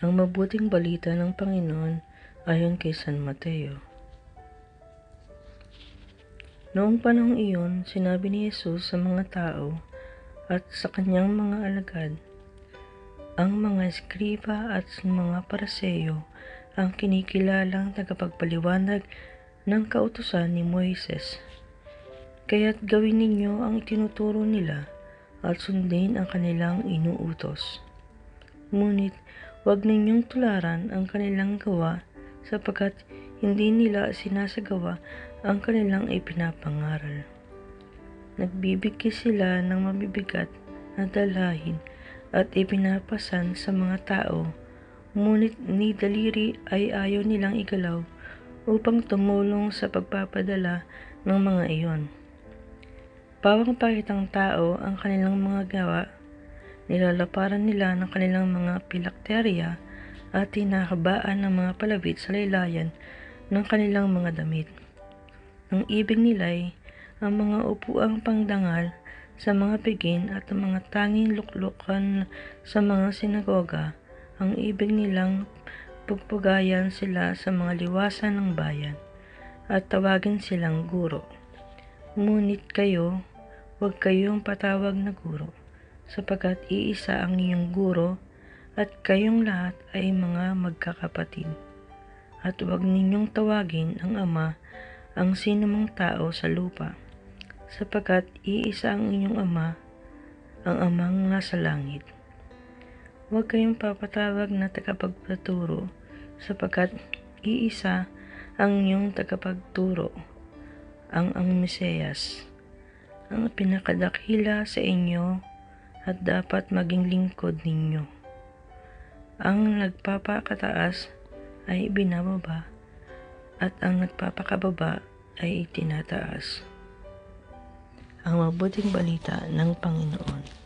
Ang mabuting balita ng Panginoon ayon kay San Mateo. Noong panahong iyon, sinabi ni Jesus sa mga tao at sa kanyang mga alagad, ang mga eskriba at mga Pariseo ang kinikilalang tagapagpaliwanag ng kautusan ni Moises. Kaya't gawin ninyo ang itinuturo nila at sundin ang kanilang inuutos. Ngunit huwag ninyong tularan ang kanilang gawa sapagkat hindi nila sinasagawa ang kanilang ipinapangaral. Nagbibigay sila ng mabibigat na dalhin at ipinapasan sa mga tao, ngunit ni daliri ay ayaw nilang igalaw upang tumulong sa pagpapadala ng mga iyon. Pawang pakitang tao ang kanilang mga gawa, nilalaparan nila ng kanilang mga pilakterya at hinahambaan ng mga palabit sa laylayan ng kanilang mga damit. Ang ibig nila'y ang mga upuang pangdangal sa mga pigin at ang mga tanging luklukan sa mga sinagoga. Ang ibig nilang pagpagayan sila sa mga liwasan ng bayan at tawagin silang guro. Ngunit kayo, huwag kayong patawag na guro, sapagkat iisa ang inyong guro at kayong lahat ay mga magkakapatid. At huwag ninyong tawagin ang Ama ang sinumang tao sa lupa, sapagkat iisa ang inyong Ama, ang Amang nasa langit. Huwag kayong papatawag na tagapagturo, sapagkat iisa ang inyong tagapagturo, ang Mesiyas, ang pinakadakila sa inyo at dapat maging lingkod ninyo. Ang nagpapakataas ay binababa at ang nagpapakababa ay itinataas. Ang mabuting balita ng Panginoon.